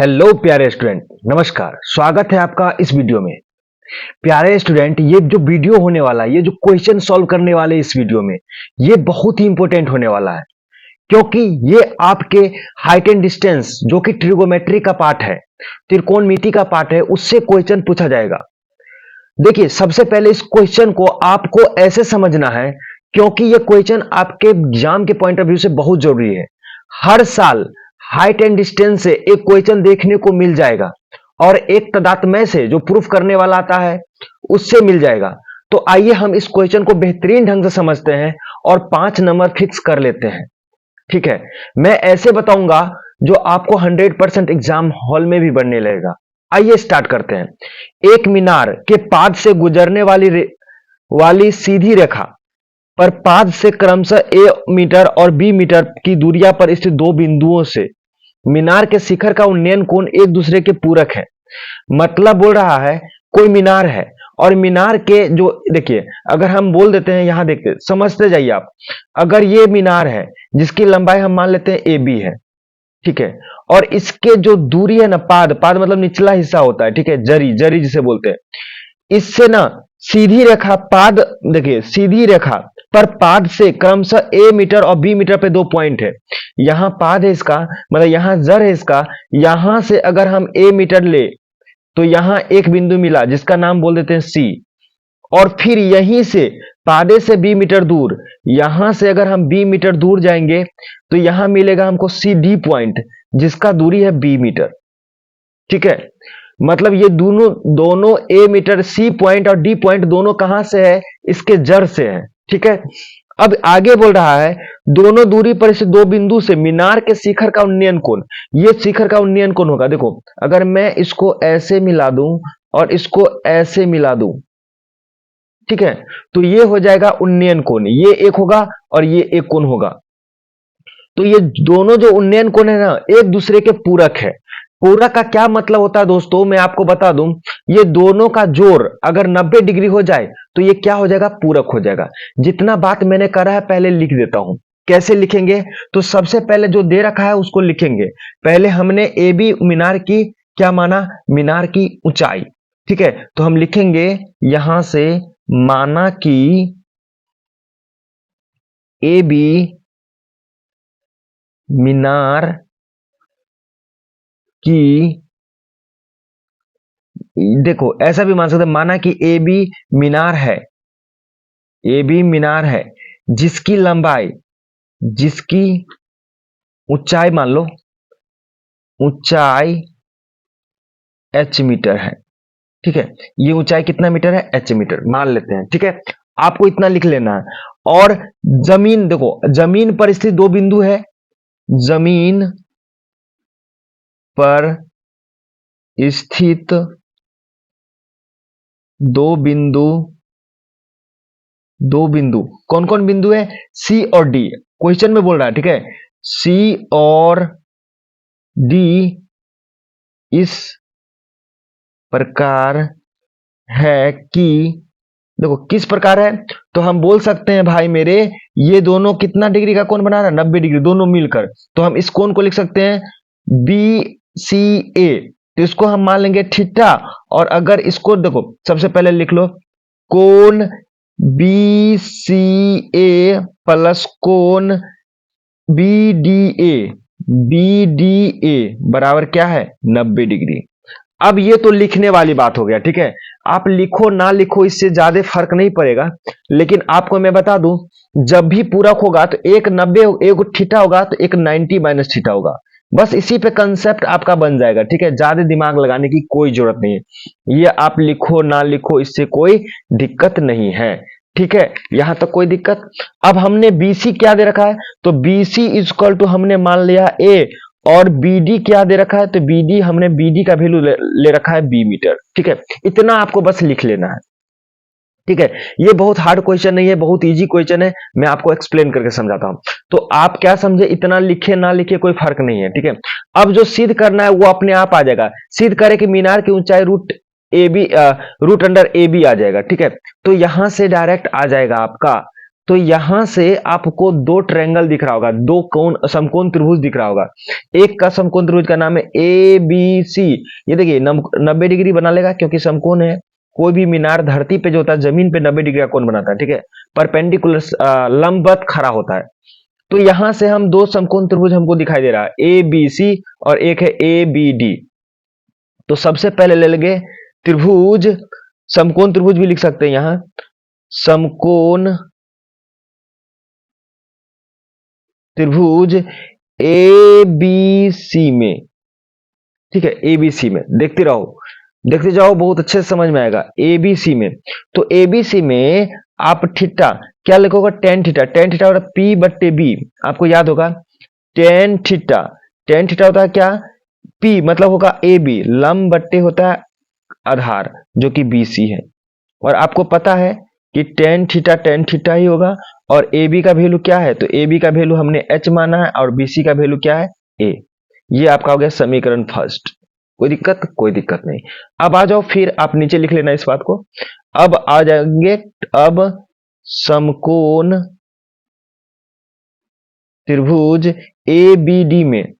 Hello प्यारे student, नमस्कार। स्वागत है आपका इस वीडियो में। प्यारे स्टूडेंट, ये जो वीडियो होने वाला है, ये जो क्वेश्चन सॉल्व करने वाले इस वीडियो में, ये बहुत ही इंपॉर्टेंट होने वाला है, क्योंकि ये आपके हाइट एंड डिस्टेंस जो कि ट्रिगोमेट्री का पार्ट है, त्रिकोणमिति का पार्ट है, उससे क्वेश्चन पूछा जाएगा। देखिए, सबसे पहले इस क्वेश्चन को आपको ऐसे समझना है, क्योंकि ये क्वेश्चन आपके एग्जाम के पॉइंट ऑफ व्यू से बहुत जरूरी है। हर साल हाइट एंड डिस्टेंस से एक क्वेश्चन देखने को मिल जाएगा और एक तदात्मय से जो प्रूफ करने वाला आता है उससे मिल जाएगा। तो आइए हम इस क्वेश्चन को बेहतरीन ढंग से समझते हैं और 5 नंबर फिक्स कर लेते हैं। ठीक है, मैं ऐसे बताऊंगा जो आपको 100% एग्जाम हॉल में भी बनने लगेगा। आइए स्टार्ट करते हैं। एक मीनार के पाद से गुजरने वाली सीधी रेखा पर पाद से क्रमशः ए मीटर और बी मीटर की दूरिया पर स्थित दो बिंदुओं से मीनार के शिखर का उन्नयन कोण एक दूसरे के पूरक है। मतलब बोल रहा है कोई मीनार है और मीनार के जो देखिए, अगर हम बोल देते हैं, यहां देखते समझते जाइए आप। अगर ये मीनार है जिसकी लंबाई हम मान लेते हैं ए बी है, ठीक है, और इसके जो दूरी है ना, पाद पाद मतलब निचला हिस्सा होता है, ठीक है, जरी जरी जिसे बोलते हैं, इससे ना सीधी रेखा पाद, देखिए सीधी रेखा पर पाद से क्रमशः ए मीटर और बी मीटर पे दो पॉइंट है। यहां पाद है इसका, मतलब यहां जर है इसका। यहां से अगर हम ए मीटर ले तो यहां एक बिंदु मिला जिसका नाम बोल देते हैं सी, और फिर यहीं से पादे से बी मीटर दूर, यहां से अगर हम बी मीटर दूर जाएंगे तो यहां मिलेगा हमको सी डी पॉइंट जिसका दूरी है बी मीटर। ठीक है, मतलब ये दोनों दोनों ए मीटर, सी पॉइंट और डी पॉइंट दोनों कहां से है, इसके जड़ से है। ठीक है, अब आगे बोल रहा है दोनों दूरी पर इस दो बिंदु से मीनार के शिखर का उन्नयन कोण, ये शिखर का उन्नयन कोण होगा। देखो, अगर मैं इसको ऐसे मिला दूं और इसको ऐसे मिला दूं, ठीक है, तो ये हो जाएगा उन्नयन कोण, ये एक होगा और ये एक कोण होगा। तो ये दोनों जो उन्नयन कोण है ना, एक दूसरे के पूरक है। पूरक का क्या मतलब होता है दोस्तों, मैं आपको बता दूं, ये दोनों का जोड़ अगर 90 डिग्री हो जाए तो ये क्या हो जाएगा, पूरक हो जाएगा। जितना बात मैंने करा है पहले लिख देता हूं। कैसे लिखेंगे, तो सबसे पहले जो दे रखा है उसको लिखेंगे। पहले हमने ए बी मीनार की क्या माना, मीनार की ऊंचाई। ठीक है, तो हम लिखेंगे यहां से माना कि ए बी मीनार की, देखो ऐसा भी मान सकते हैं, माना कि ए बी मीनार है, ए बी मीनार है जिसकी लंबाई, जिसकी ऊंचाई मान लो, ऊंचाई एच मीटर है। ठीक है, ये ऊंचाई कितना मीटर है, एच मीटर मान लेते हैं। ठीक है, आपको इतना लिख लेना है। और जमीन, देखो जमीन पर स्थित दो बिंदु है, जमीन पर स्थित दो बिंदु, दो बिंदु कौन कौन बिंदु है, सी और डी, क्वेश्चन में बोल रहा है। ठीक है, सी और डी इस प्रकार है कि, देखो किस प्रकार है, तो हम बोल सकते हैं भाई मेरे, ये दोनों कितना डिग्री का कोण बना रहा है, 90 डिग्री, दोनों मिलकर। तो हम इस कोण को लिख सकते हैं बी सी ए, तो इसको हम मान लेंगे थीटा। और अगर इसको देखो, सबसे पहले लिख लो कोण बी सी ए प्लस कोण B D A, B D A बराबर क्या है, 90 डिग्री। अब ये तो लिखने वाली बात हो गया। ठीक है, आप लिखो ना लिखो इससे ज्यादा फर्क नहीं पड़ेगा, लेकिन आपको मैं बता दूं, जब भी पूरक होगा तो एक 90, एक थीटा होगा तो एक 90 माइनस थीटा होगा। बस इसी पे कंसेप्ट आपका बन जाएगा। ठीक है, ज्यादा दिमाग लगाने की कोई जरूरत नहीं है, ये आप लिखो ना लिखो इससे कोई दिक्कत नहीं है। ठीक है, यहां तक कोई दिक्कत। अब हमने बीसी क्या दे रखा है, तो बीसी इजक्वल टू हमने मान लिया ए, और बीडी क्या दे रखा है, तो बीडी हमने बीडी का वैल्यू ले रखा है बी मीटर। ठीक है, इतना आपको बस लिख लेना है। ठीक है, ये बहुत हार्ड क्वेश्चन नहीं है, बहुत इजी क्वेश्चन है, मैं आपको एक्सप्लेन करके समझाता हूं। तो आप क्या समझे, इतना लिखे ना लिखे कोई फर्क नहीं है। ठीक है, अब जो सिद्ध करना है वो अपने आप आ जाएगा। सिद्ध करे कि मीनार की ऊंचाई root a b, root under a b आ जाएगा। ठीक है, तो यहां से डायरेक्ट आ जाएगा आपका तो यहां से आपको दो ट्रायंगल दिख रहा होगा, दो कोण समकोण त्रिभुज दिख रहा होगा। एक का समकोण त्रिभुज का नाम है ए बी सी। ये देखिए 90 डिग्री बना लेगा क्योंकि समकोण है। कोई भी मीनार धरती पे जो होता है जमीन पे 90 डिग्री का कोण बनाता है, ठीक है, परपेंडिकुलर लंबवत खड़ा होता है। तो यहां से हम दो समकोण त्रिभुज हमको दिखाई दे रहा है, ए बी सी और एक है ए बी डी। तो सबसे पहले ले लेंगे त्रिभुज, समकोण त्रिभुज भी लिख सकते हैं यहां, समकोण त्रिभुज ए बी सी में, ठीक है, ए बी सी में देखते रहो, देखते जाओ, बहुत अच्छे से समझ में आएगा। ए बी सी में, तो ए बी सी में आप थीटा क्या लिखोगे, टेन थीटा। टेन थीटा होता है पी बट्टे बी, आपको याद होगा टेन थीटा। टेन थीटा होता है क्या, पी मतलब होगा ए बी, लंब बट्टे होता है आधार जो कि बी सी है। और आपको पता है कि टेन थीटा ही होगा। और ए बी का वैल्यू क्या है, तो ए बी का वैल्यू हमने एच माना है और बी सी का वैल्यू क्या है, ए। ये आपका हो गया समीकरण फर्स्ट। कोई दिक्कत, कोई दिक्कत नहीं। अब आ जाओ, फिर आप नीचे लिख लेना इस बात को। अब आ जाएंगे, अब समकोण त्रिभुज ए बी डी में,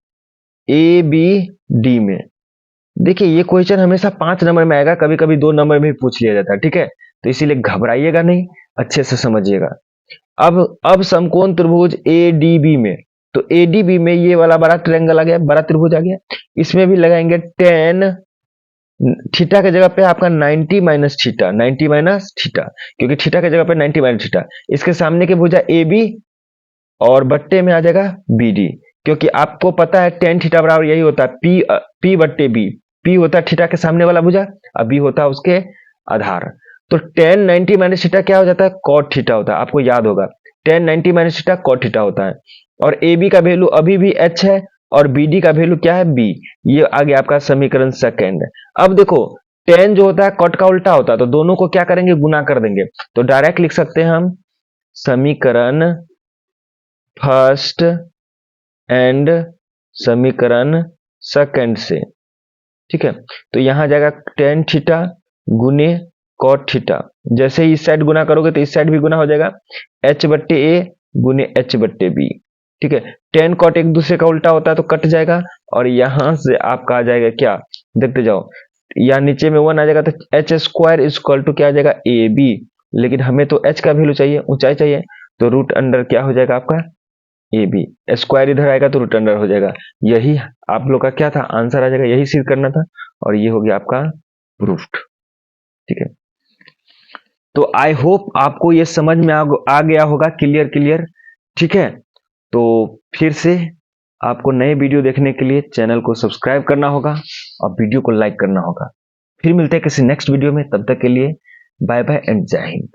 ए बी डी में देखिए ये क्वेश्चन हमेशा 5 नंबर में आएगा, कभी कभी 2 नंबर में भी पूछ लिया जाता है, ठीक है, तो इसीलिए घबराइएगा नहीं, अच्छे से समझिएगा। अब समकोण त्रिभुज एडीबी में, तो एडीबी में ये वाला बड़ा ट्रायंगल आ गया, बड़ा त्रिभुज आ गया, इसमें भी लगाएंगे टेन थीटा के जगह पे आपका 90 माइनस थीटा, 90 माइनस थीटा, क्योंकि थीटा के जगह पे 90 माइनस थीटा। इसके सामने के भुजा ए बी और बट्टे में आ जाएगा बी डी, क्योंकि आपको पता है टेन थीटा बराबर यही होता है पी बट्टे बी। पी होता है थीटा के सामने वाला भुजा और बी होता है उसके आधार। तो टेन 90 माइनस थीटा क्या हो जाता है, कॉट थीटा होता है, आपको याद होगा tan 90 minus theta cot theta होता है। और ए बी का वैल्यू अभी भी एच है और बी डी का वैल्यू क्या है, बी। ये आ गया आपका समीकरण सेकेंड। अब देखो टेन जो होता है कॉट का उल्टा होता है, तो दोनों को क्या करेंगे, गुना कर देंगे। तो डायरेक्ट लिख सकते हैं हम समीकरण फर्स्ट एंड समीकरण सेकंड से, ठीक है। तो यहां जाएगा टेन थीटा गुने कॉट थीटा, जैसे ही इस साइड गुना करोगे तो इस साइड भी गुना हो जाएगा, एच बट्टे ए गुने एच बट्टे बी, ठीक है। टेन कॉट एक दूसरे का उल्टा होता है तो कट जाएगा और यहां से आपका आ जाएगा क्या, देखते जाओ, यहाँ नीचे में 1 आ जाएगा तो एच स्क्वायर इक्वल टू क्या आ जाएगा, ए बी। लेकिन हमें तो एच का वैल्यू चाहिए, ऊंचाई चाहिए, तो रूट अंडर क्या हो जाएगा आपका, ए बी। स्क्वायर इधर आएगा तो रूट अंडर हो जाएगा। यही आप लोग का क्या था, आंसर आ जाएगा, यही सिद्ध करना था और ये हो गया आपका प्रूफ्ड, ठीक है। तो आई होप आपको ये समझ में आ गया होगा, क्लियर क्लियर, ठीक है। तो फिर से आपको नए वीडियो देखने के लिए चैनल को सब्सक्राइब करना होगा और वीडियो को लाइक करना होगा। फिर मिलते हैं किसी नेक्स्ट वीडियो में, तब तक के लिए बाय बाय एंड जय हिंद।